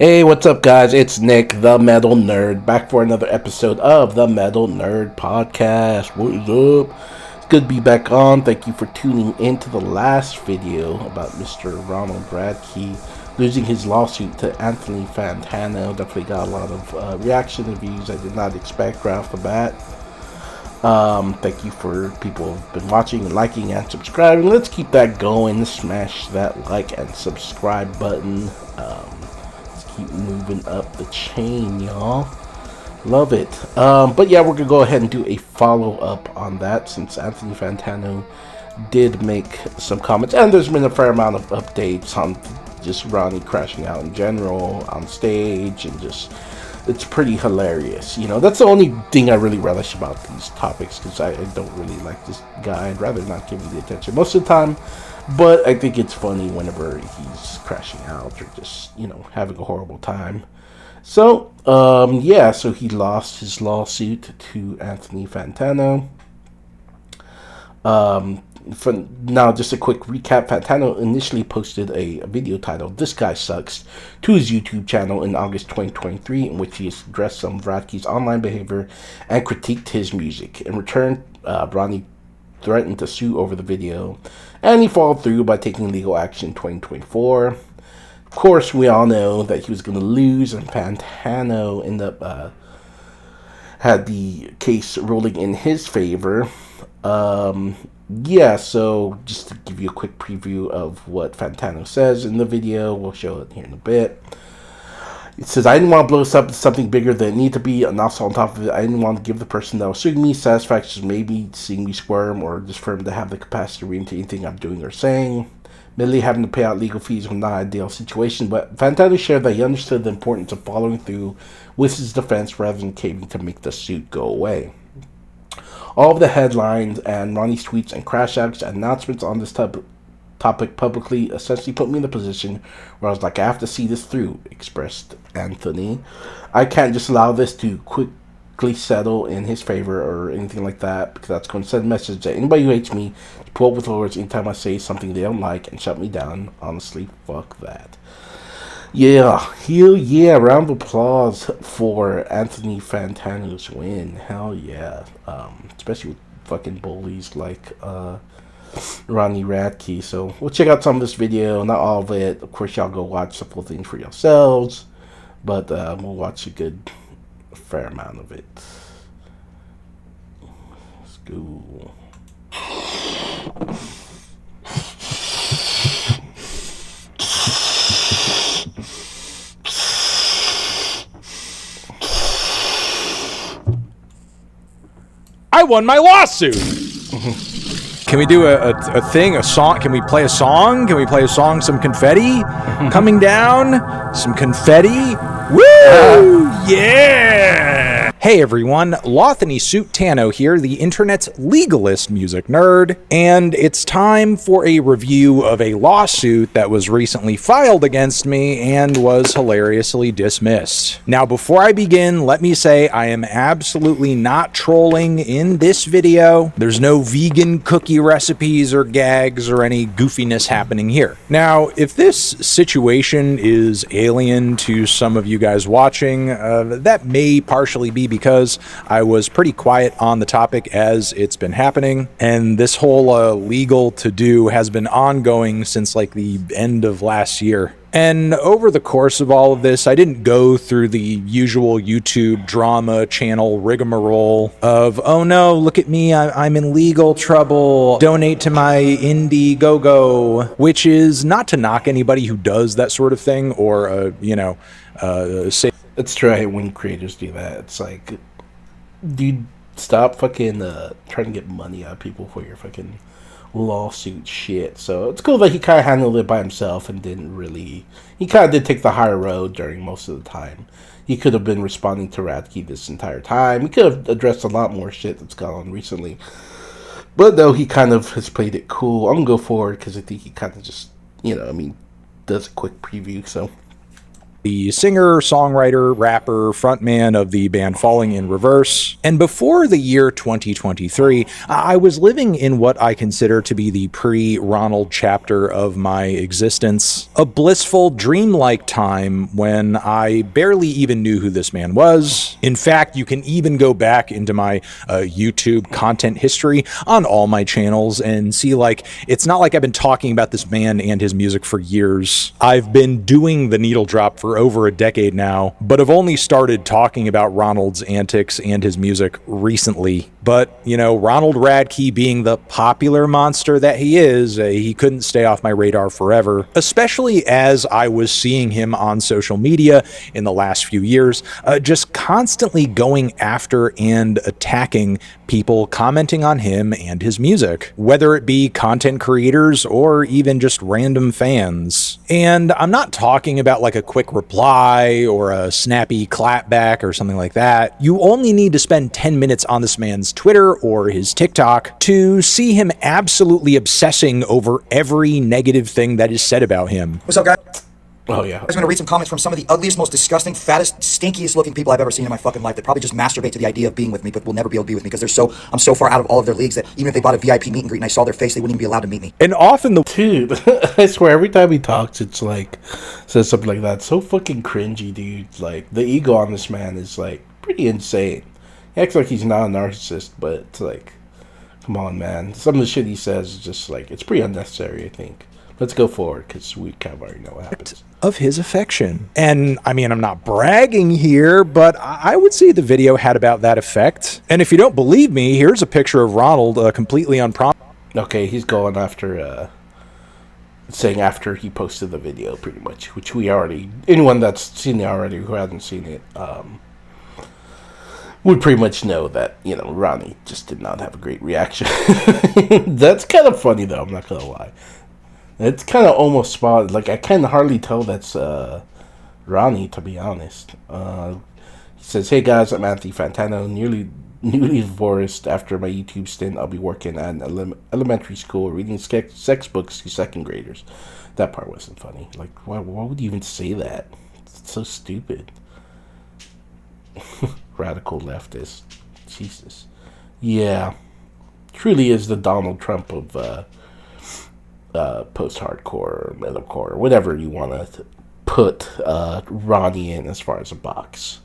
Hey, what's up, guys? It's Nick, the Metal Nerd, back for another episode of the Metal Nerd Podcast. What is up? It's good to be back on. Thank you for tuning into the last video about Mr. Ronald Radke losing his lawsuit to Anthony Fantano. Definitely got a lot of reaction and views I did not expect right off the bat. Thank you for people who've been watching and liking and subscribing. Let's keep that going. Smash that like and subscribe button. Keep moving up the chain, y'all. Love it. But yeah, we're gonna go ahead and do a follow-up on that, since Anthony Fantano did make some comments, and there's been a fair amount of updates on just Ronnie crashing out in general on stage, and just it's pretty hilarious. You know, that's the only thing I really relish about these topics, because I don't really like this guy. I'd rather not give him the attention most of the time. But I think it's funny whenever he's crashing out or just, having a horrible time. So, yeah, so he lost his lawsuit to Anthony Fantano. Now, just a quick recap. Fantano initially posted a video titled "This Guy Sucks" to his YouTube channel in August 2023, in which he addressed some of Radke's online behavior and critiqued his music. In return, Ronnie threatened to sue over the video, and he followed through by taking legal action in 2024. Of course, we all know that he was going to lose, and Fantano ended up had the case ruling in his favor. Yeah, so just to give you a quick preview of what Fantano says in the video, we'll show it here in a bit. It says, "I didn't want to blow this up to something bigger than it needed to be, and also on top of it, I didn't want to give the person that was suing me satisfaction, maybe seeing me squirm, or just for him to have the capacity to read into anything I'm doing or saying. Admittedly, having to pay out legal fees was not an ideal situation, but Fantano shared that he understood the importance of following through with his defense rather than caving to make the suit go away. All of the headlines and Ronnie's tweets and crash outs and announcements on this topic publicly essentially put me in the position where I was like, I have to see this through," expressed Anthony. "I can't just allow this to quickly settle in his favor or anything like that, because that's going to send a message that anybody who hates me to pull up with lawyers anytime I say something they don't like and shut me down. Honestly, fuck that." Yeah, hell yeah, round of applause for Anthony Fantano's win. Hell yeah. Especially with fucking bullies like Ronnie Radke. So we'll check out some of this video, not all of it. Of course, y'all go watch the full thing for yourselves, but we'll watch a fair amount of it. Let's go. I won my lawsuit. Can we do a thing, a song? Can we play a song? Can we play a song? Some confetti coming down. Some confetti. Woo! Yeah! Hey everyone, Lothany Suit Tano here, the internet's legalist music nerd, and it's time for a review of a lawsuit that was recently filed against me and was hilariously dismissed. Now, before I begin, let me say I am absolutely not trolling in this video. There's no vegan cookie recipes or gags or any goofiness happening here. Now, if this situation is alien to some of you guys watching, that may partially be because I was pretty quiet on the topic as it's been happening, and this whole legal to-do has been ongoing since like the end of last year. And over the course of all of this, I didn't go through the usual YouTube drama channel rigmarole of, oh no, look at me, I'm in legal trouble, donate to my Indiegogo, which is not to knock anybody who does that sort of thing, or, say... It's true when creators do that. It's like, dude, stop fucking trying to get money out of people for your fucking lawsuit shit. So it's cool that he kind of handled it by himself and didn't really... He kind of did take the higher road during most of the time. He could have been responding to Radke this entire time. He could have addressed a lot more shit that's gone on recently. But no, he kind of has played it cool. I'm going to go forward because I think he kind of just, does a quick preview. So the singer, songwriter, rapper, frontman of the band Falling in Reverse. And before the year 2023, I was living in what I consider to be the pre-Ronald chapter of my existence. A blissful, dreamlike time when I barely even knew who this man was. In fact, you can even go back into my YouTube content history on all my channels and see, like, it's not like I've been talking about this man and his music for years. I've been doing the needle drop for over a decade now, but have only started talking about Ronald's antics and his music recently. But, you know, Ronald Radke being the popular monster that he is, he couldn't stay off my radar forever, especially as I was seeing him on social media in the last few years, just constantly going after and attacking people commenting on him and his music, whether it be content creators or even just random fans. And I'm not talking about like a quick reply or a snappy clapback or something like that. You only need to spend 10 minutes on this man's Twitter or his TikTok to see him absolutely obsessing over every negative thing that is said about him. What's up, guys? Oh, yeah. I was going to read some comments from some of the ugliest, most disgusting, fattest, stinkiest looking people I've ever seen in my fucking life that probably just masturbate to the idea of being with me, but will never be able to be with me because I'm so far out of all of their leagues that even if they bought a VIP meet and greet and I saw their face, they wouldn't even be allowed to meet me. And often Dude, I swear, every time he talks, it's like, says something like that. So fucking cringy, dude. Like, the ego on this man is, like, pretty insane. He acts like he's not a narcissist, but it's like, come on, man. Some of the shit he says is just, like, it's pretty unnecessary, I think. Let's go forward, because we kind of already know what happens. Of his affection. And I mean, I'm not bragging here, but I would say the video had about that effect. And if you don't believe me, here's a picture of Ronald completely unprompted. Okay, he's going after, saying after he posted the video, pretty much, which we already, anyone that's seen it already who hasn't seen it, would pretty much know that, you know, Ronnie just did not have a great reaction. That's kind of funny, though, I'm not going to lie. It's kind of almost spot. Like, I can hardly tell that's Ronnie, to be honest. He says, "Hey guys, I'm Anthony Fantano, newly divorced. After my YouTube stint, I'll be working at an elementary school, reading sex books to second graders." That part wasn't funny. Like, why would you even say that? It's so stupid. Radical leftist. Jesus. Yeah. Truly is the Donald Trump of post-hardcore, metalcore, whatever you want to put Ronnie in as far as a box.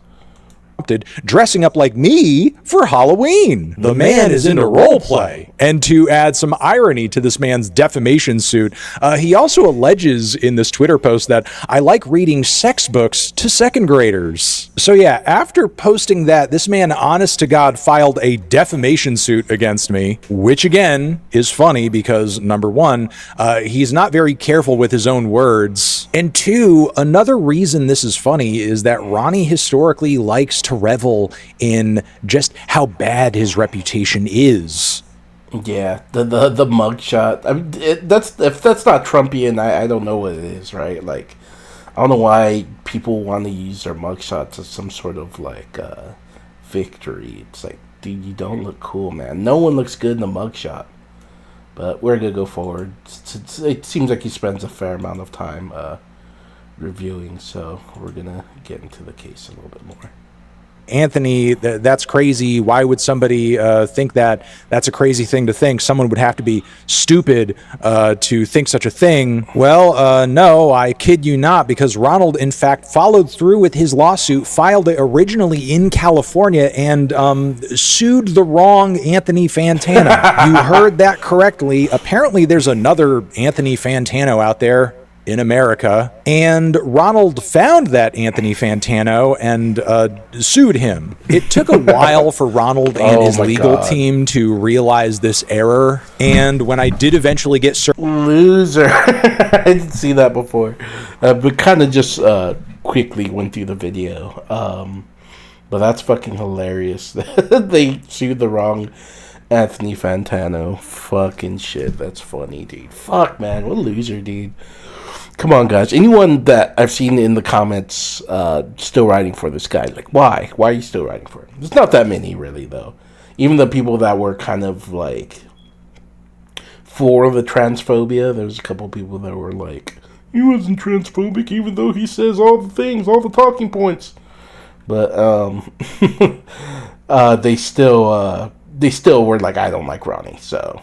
Dressing up like me for Halloween. The man is into role play. And to add some irony to this man's defamation suit, he also alleges in this Twitter post that I like reading sex books to second graders. So yeah, after posting that, this man, honest to God, filed a defamation suit against me, which again is funny because number one, he's not very careful with his own words. And two, another reason this is funny is that Ronnie historically likes to revel in just how bad his reputation is. Yeah, the mugshot. I mean, if that's not Trumpian, I don't know what it is, right? Like, I don't know why people want to use their mugshots as some sort of like victory. It's like, dude, you don't look cool, man. No one looks good in a mugshot. But we're gonna go forward. It seems like he spends a fair amount of time reviewing, so we're gonna get into the case a little bit more. Anthony, that's crazy. Why would somebody think that? That's a crazy thing to think. Someone would have to be stupid to think such a thing. Well, no, I kid you not, because Ronald, in fact, followed through with his lawsuit, filed it originally in California, and sued the wrong Anthony Fantano. You heard that correctly. Apparently, there's another Anthony Fantano out there in America, and Ronald found that Anthony Fantano and sued him. It took a while for Ronald and his legal team to realize this error, and when I did eventually get loser, I didn't see that before, but kind of just quickly went through the video, but that's fucking hilarious. They sued the wrong Anthony Fantano. Fucking shit, that's funny, dude. Fuck, man, what a loser, dude. Come on, guys. Anyone that I've seen in the comments still writing for this guy, like, why? Why are you still writing for him? There's not that many, really, though. Even the people that were kind of, like, for the transphobia, there was a couple people that were like, he wasn't transphobic, even though he says all the things, all the talking points. But they still were like, I don't like Ronnie. So,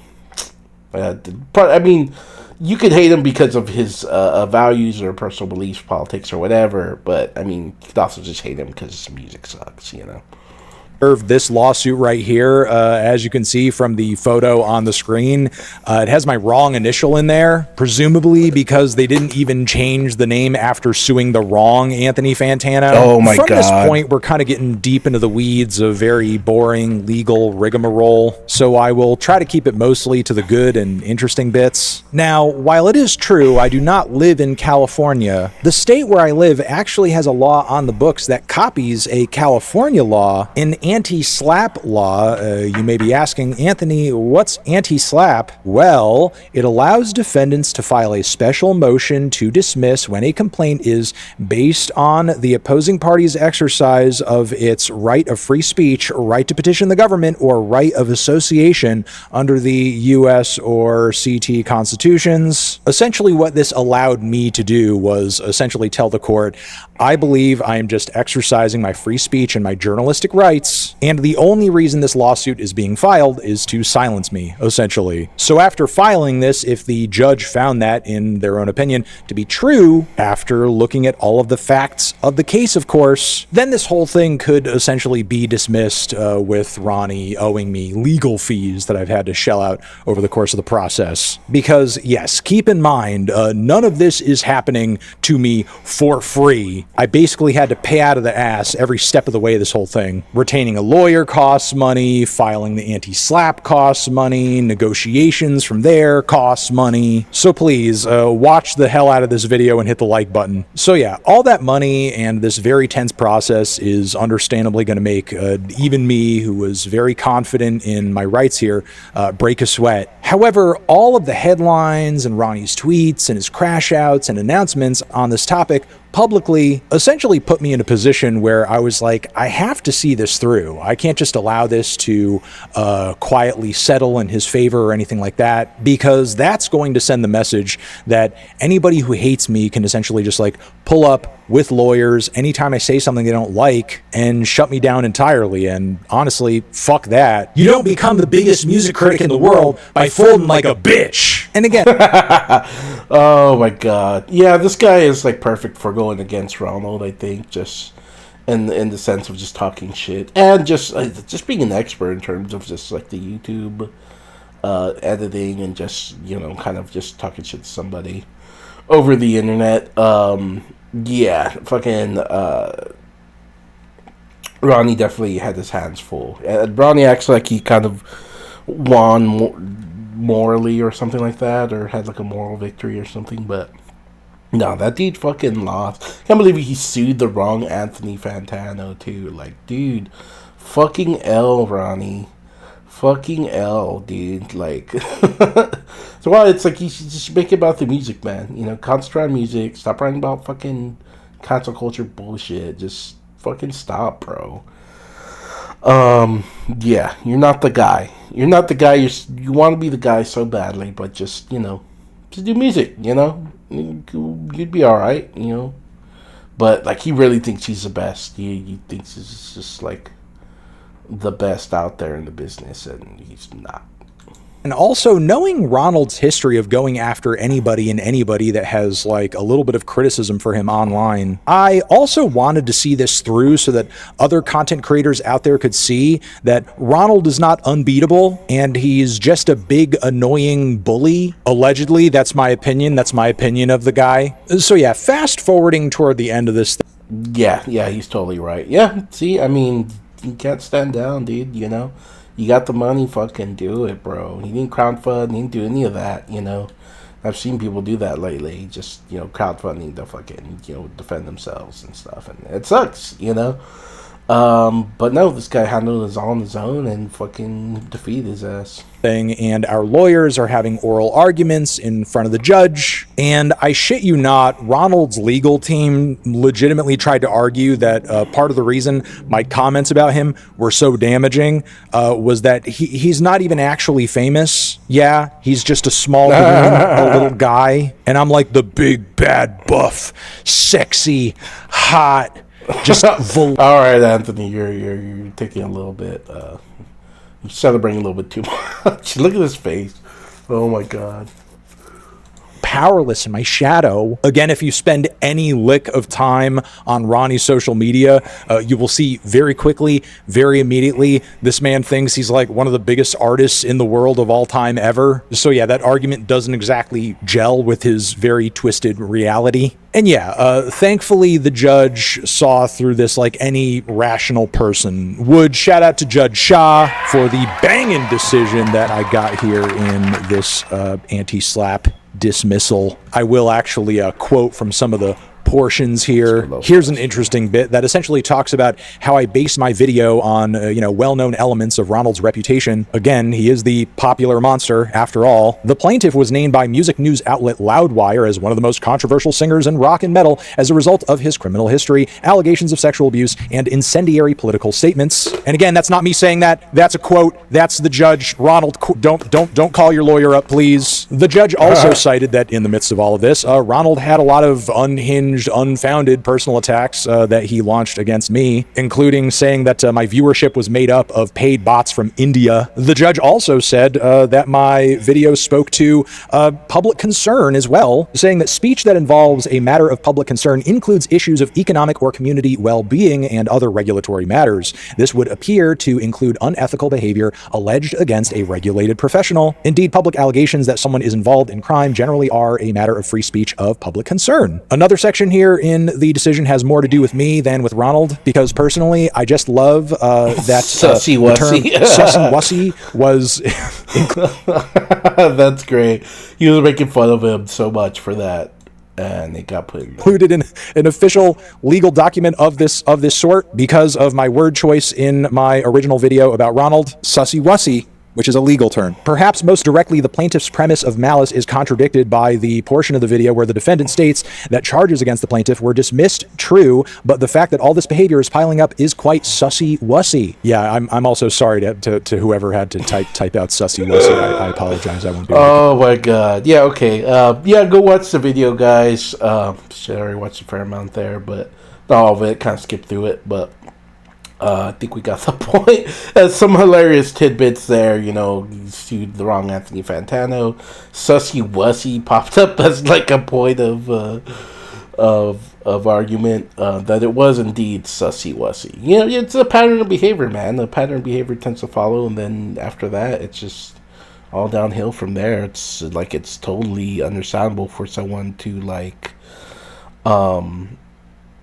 I mean, you could hate him because of his values or personal beliefs, politics, or whatever. But I mean, you could also just hate him because his music sucks, you know. This lawsuit right here, as you can see from the photo on the screen, it has my wrong initial in there, presumably because they didn't even change the name after suing the wrong Anthony Fantano. Oh my God. From this point, we're kind of getting deep into the weeds of very boring legal rigmarole, so I will try to keep it mostly to the good and interesting bits. Now, while it is true I do not live in California, the state where I live actually has a law on the books that copies a California law in anti-slap law. You may be asking, Anthony, what's anti-slap? Well, it allows defendants to file a special motion to dismiss when a complaint is based on the opposing party's exercise of its right of free speech, right to petition the government, or right of association under the U.S. or CT constitutions. Essentially, what this allowed me to do was essentially tell the court, I believe I am just exercising my free speech and my journalistic rights, and the only reason this lawsuit is being filed is to silence me, essentially. So after filing this, if the judge found that, in their own opinion, to be true, after looking at all of the facts of the case, of course, then this whole thing could essentially be dismissed with Ronnie owing me legal fees that I've had to shell out over the course of the process. Because, yes, keep in mind, none of this is happening to me for free. I basically had to pay out of the ass every step of the way this whole thing. Retaining a lawyer costs money, filing the anti-slap costs money, negotiations from there costs money. So please, watch the hell out of this video and hit the like button. So yeah, all that money and this very tense process is understandably going to make even me, who was very confident in my rights here, break a sweat. However, all of the headlines and Ronnie's tweets and his crash outs and announcements on this topic publicly essentially put me in a position where I was like, I have to see this through. I can't just allow this to quietly settle in his favor or anything like that, because that's going to send the message that anybody who hates me can essentially just like pull up with lawyers anytime I say something they don't like and shut me down entirely. And honestly, fuck that. You don't become the biggest music critic in the world by folding like a bitch. And again, oh my God. Yeah, this guy is like perfect for going against Ronald, I think, just in the sense of just talking shit and just being an expert in terms of just like the YouTube editing and just, you know, kind of just talking shit to somebody over the internet. Yeah, fucking Ronnie definitely had his hands full. Ronnie acts like he kind of won morally or something like that, or had like a moral victory or something, but no, that dude fucking lost. Can't believe he sued the wrong Anthony Fantano too. Like, dude, fucking L, Ronnie. Fucking L, dude. Like, so while it's like you should just make it about the music, man. You know, concentrate on music. Stop writing about fucking cancel culture bullshit. Just fucking stop, bro. Yeah, you're not the guy. You're not the guy. You want to be the guy so badly, but just, you know, just do music, you know? You'd be alright, you know? But, like, he really thinks he's the best. He thinks he's just, like, the best out there in the business, and he's not. And also, knowing Ronald's history of going after anybody and anybody that has like a little bit of criticism for him online, I also wanted to see this through so that other content creators out there could see that Ronald is not unbeatable and he's just a big annoying bully. Allegedly, that's my opinion. That's my opinion of the guy. So yeah, fast forwarding toward the end of this thing. Yeah, he's totally right. Yeah, see, I mean, you can't stand down, dude, you know? You got the money, fucking do it, bro. He didn't crowdfund, he didn't do any of that, you know. I've seen people do that lately, just, you know, crowdfunding to fucking, you know, defend themselves and stuff, and it sucks, you know. But no, this guy handled it all on his own and fucking defeated his ass. And our lawyers are having oral arguments in front of the judge. And I shit you not, Ronald's legal team legitimately tried to argue that part of the reason my comments about him were so damaging was that he's not even actually famous. Yeah, he's just a small balloon, a little guy. And I'm like the big, bad, buff, sexy, hot, just all right, Anthony, you're taking a little bit. You're celebrating a little bit too much. Look at his face. Oh my god. powerless in my shadow. Again, if you spend any lick of time on Ronnie's social media, you will see very quickly, very immediately, this man thinks he's like one of the biggest artists in the world of all time ever. So yeah, that argument doesn't exactly gel with his very twisted reality. And yeah, thankfully the judge saw through this like any rational person would. Shout out to Judge Shah for the banging decision that I got here in this anti-slap dismissal. I will actually quote from some of the portions here. Here's an interesting bit that essentially talks about how I base my video on well-known elements of Ronald's reputation. Again, he is the popular monster after all. The plaintiff was named by music news outlet Loudwire as one of the most controversial singers in rock and metal as a result of his criminal history, allegations of sexual abuse, and incendiary political statements. And again, that's not me saying that. That's a quote. That's the judge. Ronald, don't call your lawyer up, please. The judge also cited that in the midst of all of this, Ronald had a lot of unhinged, unfounded personal attacks that he launched against me, including saying that my viewership was made up of paid bots from India. The judge also said that my video spoke to public concern as well, saying that speech that involves a matter of public concern includes issues of economic or community well-being and other regulatory matters. This would appear to include unethical behavior alleged against a regulated professional. Indeed, public allegations that someone is involved in crime generally are a matter of free speech of public concern. Another section here in the decision has more to do with me than with Ronald, because personally, I just love that Sussy the term wussy. sussy wussy was That's great. He was making fun of him so much for that, and it got put included in an official legal document of this sort because of my word choice in my original video about Ronald. Sussy wussy, which is a legal term. Perhaps most directly, the plaintiff's premise of malice is contradicted by the portion of the video where the defendant states that charges against the plaintiff were dismissed, true, but the fact that all this behavior is piling up is quite sussy wussy. Yeah, I'm also sorry to whoever had to type out sussy wussy. I apologize. I won't be able to. Oh my god. Yeah, okay. Yeah, go watch the video, guys. Shit, I already watched a fair amount there, but not all of it. Kind of skipped through it, but I think we got the point. Some hilarious tidbits there. You sued the wrong Anthony Fantano. Sussy wussy popped up as like a point of argument that it was indeed sussy wussy. It's a pattern of behavior, man. The pattern of behavior tends to follow, and then after that, it's just all downhill from there. It's like it's totally understandable for someone to like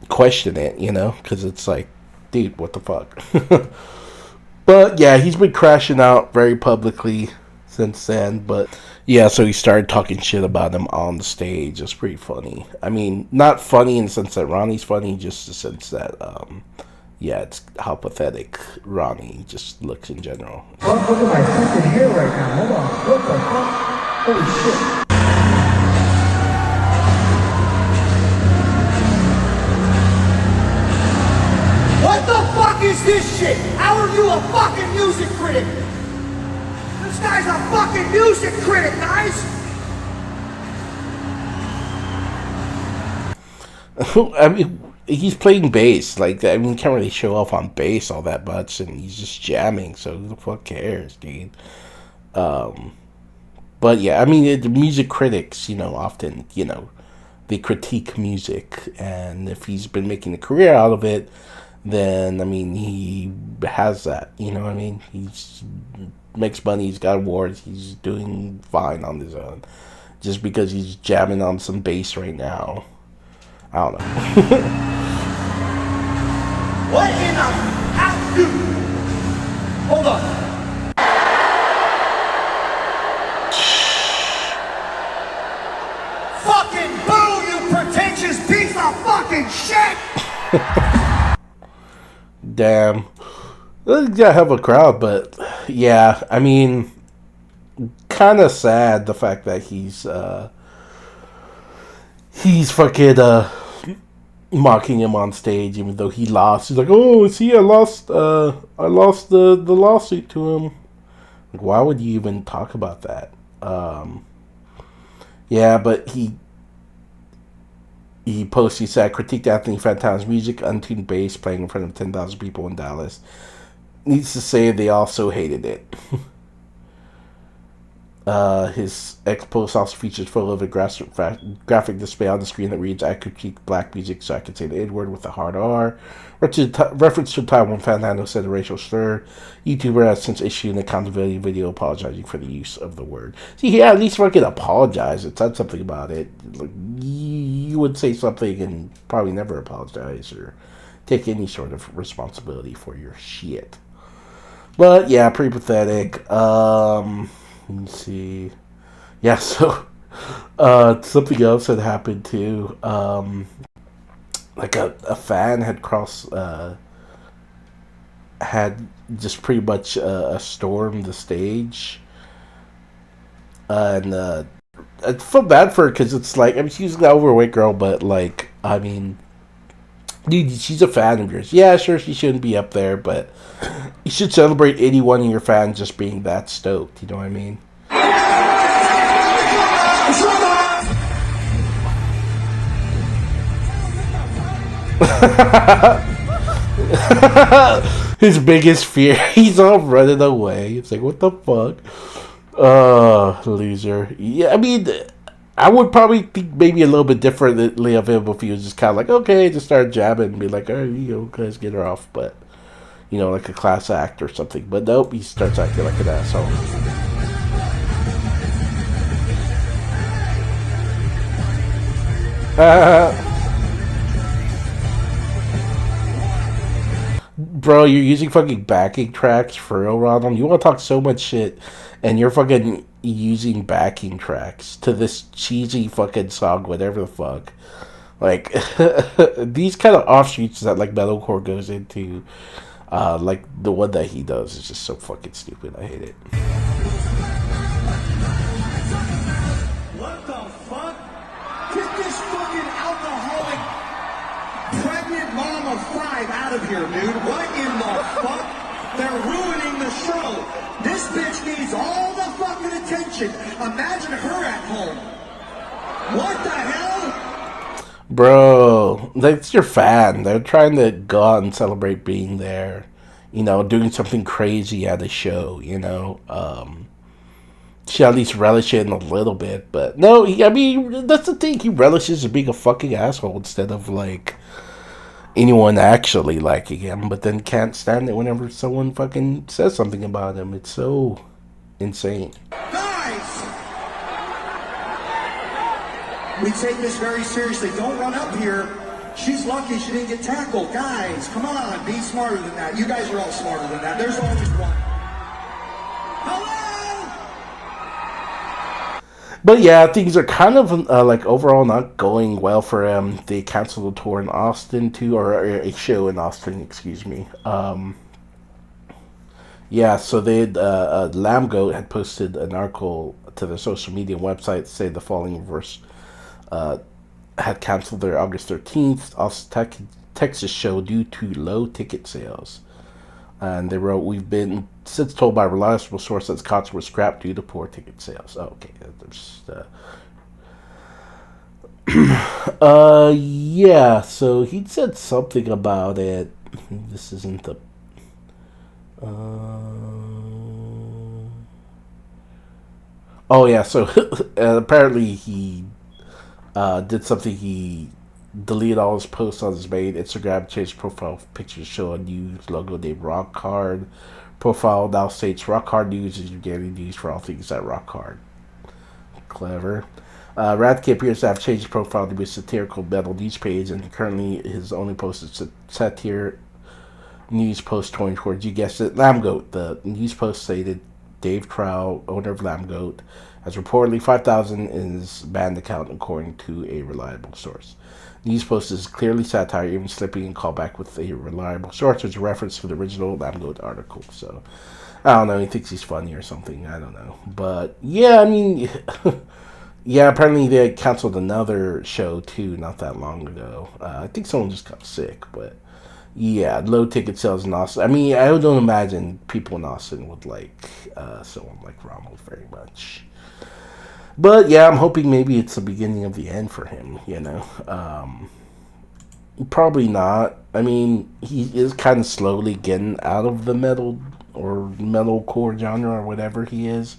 question it, because it's like, dude, what the fuck? But yeah, he's been crashing out very publicly since then. But yeah, so he started talking shit about him on the stage. It's pretty funny. I mean, not funny in the sense that Ronnie's funny, just the sense that yeah, it's how pathetic Ronnie just looks in general. Oh, look at my fucking hair right now. Hold on. What the fuck? Holy shit. What the fuck is this shit? How are you a fucking music critic? This guy's a fucking music critic, guys! I mean, he's playing bass. Like, I mean, he can't really show off on bass all that much, and he's just jamming, so who the fuck cares, dude? But yeah, I mean, the music critics, often, they critique music, and if he's been making a career out of it, then, I mean, he has that, I mean? He's makes money, he's got awards, he's doing fine on his own. Just because he's jamming on some bass right now, I don't know. What in the hell, dude? Hold on. Fucking boo, you pretentious piece of fucking shit! damn. Yeah, have a crowd, but yeah, I mean, kind of sad the fact that he's fucking mocking him on stage, even though he lost. He's like, "Oh, see, I lost the lawsuit to him." Like, why would you even talk about that? Yeah, but he posted, he said, critiqued Anthony Fantano's music, untuned bass playing in front of 10,000 people in Dallas. Needs to say they also hated it. His ex-post also features photo of a graphic display on the screen that reads, "I critique black music so I can say the N-word with a hard R." Reference to Taiwan Fantano said a racial slur. YouTuber has since issued an accountability video apologizing for the use of the word. See, yeah, at least fucking apologize. It said something about it. Like, you would say something and probably never apologize or take any sort of responsibility for your shit. But yeah, pretty pathetic. Let me see. Yeah, so something else had happened too. Like a fan had had just pretty much stormed the stage, and I feel bad for her because it's like, I mean, she's an overweight girl, but like, I mean, dude, she's a fan of yours. Yeah, sure, she shouldn't be up there, but you should celebrate any one of your fans just being that stoked. You know what I mean? His biggest fear. He's all running away. It's like, what the fuck? Loser. Yeah, I mean, I would probably think maybe a little bit differently of him if he was just kind of like, okay, just start jabbing and be like, oh, you know, guys, get her off. But, you know, like a class act or something. But nope, he starts acting like an asshole. Bro, you're using fucking backing tracks for real, Ronald? You want to talk so much shit, and you're fucking using backing tracks to this cheesy fucking song, whatever the fuck. Like, these kind of offshoots that, like, metalcore goes into, like, the one that he does is just so fucking stupid. I hate it. What the fuck? Get this fucking alcoholic pregnant mom of 5 out of here, dude. What in the fuck? They're ruining the show. This bitch needs all the fucking attention. Imagine her at home. What the hell? Bro, that's your fan. They're trying to go out and celebrate being there. You know, doing something crazy at a show, you know. Should at least relish it in a little bit. But no, I mean, that's the thing. He relishes in being a fucking asshole instead of, like, anyone actually liking him. But then can't stand it whenever someone fucking says something about him. It's so insane. Guys! We take this very seriously. Don't run up here. She's lucky she didn't get tackled. Guys, come on. Be smarter than that. You guys are all smarter than that. There's always one. Hello? But yeah, things are kind of like overall not going well for him. They canceled a tour in Austin too, or a show in Austin, excuse me. Yeah, so they had, Lambgoat had posted an article to their social media website saying the following verse had canceled their August 13th Austin, Texas show due to low ticket sales. And they wrote, "We've been since told by a reliable source that the concert was scrapped due to poor ticket sales." Oh, okay, yeah. So he said something about it. This isn't the. Oh yeah. So apparently he did something. He deleted all his posts on his main Instagram, changed profile picture to show a news logo named Rock Hard. Profile now states Rock Hard News is your daily news for all things at Rock Hard. Clever. Radke appears to have changed his profile to be a satirical metal news page, and currently his only post is a satire news post pointing towards, you guessed it, Lambgoat. The news post stated Dave Trow, owner of Lambgoat, has reportedly 5,000 in his banned account, according to a reliable source. News post is clearly satire, even slipping and callback with a reliable source, which is a reference to the original Lamgold article. So, I don't know. He thinks he's funny or something. I don't know. But, yeah, I mean, yeah, apparently they canceled another show, too, not that long ago. I think someone just got sick, but, yeah, low ticket sales in Austin. I mean, I don't imagine people in Austin would like someone like Rommel very much. But yeah, I'm hoping maybe it's the beginning of the end for him, you know. Probably not. I mean, he is kind of slowly getting out of the metal or metalcore genre or whatever he is.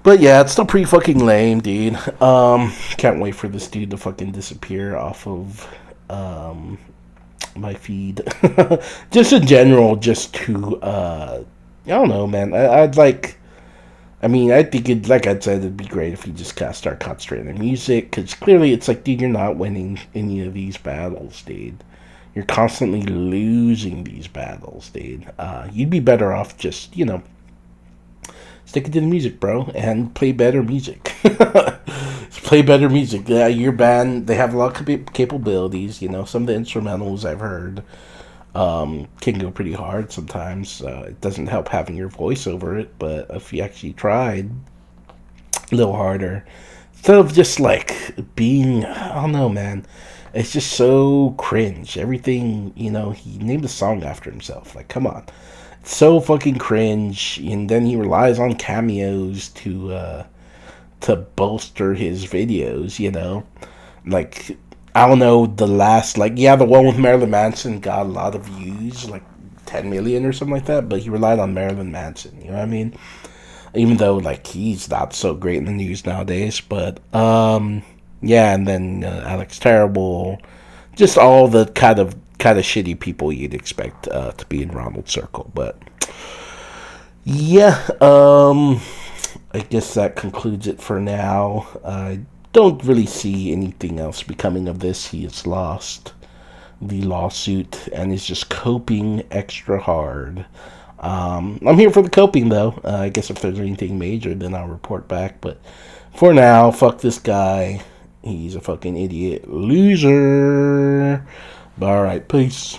But yeah, it's still pretty fucking lame, dude. Can't wait for this dude to fucking disappear off of my feed. Just in general, just to I don't know, man. I'd like. I mean, I think it, like I said, it'd be great if you just kind of start concentrating on music, because clearly it's like, dude, you're not winning any of these battles, dude. You're constantly losing these battles, dude. You'd be better off just, you know, sticking to the music, bro, and play better music. Play better music. Your band, they have a lot of capabilities, you know. Some of the instrumentals I've heard can go pretty hard sometimes. It doesn't help having your voice over it, but if you actually tried a little harder, instead of just like being, I don't know, man, it's just so cringe. Everything, you know, he named a song after himself. Like, come on. It's so fucking cringe. And then he relies on cameos to bolster his videos, you know. Like, I don't know, the last, like, yeah, the one with Marilyn Manson got a lot of views, like 10 million or something like that, but he relied on Marilyn Manson, you know what I mean? Even though, like, he's not so great in the news nowadays, but, yeah, and then Alex Terrible, just all the kind of shitty people you'd expect to be in Ronald's circle, but, yeah, I guess that concludes it for now. I don't really see anything else becoming of this. He has lost the lawsuit and is just coping extra hard. I'm here for the coping, though. I guess if there's anything major, then I'll report back. But for now, fuck this guy. He's a fucking idiot loser. Alright, peace.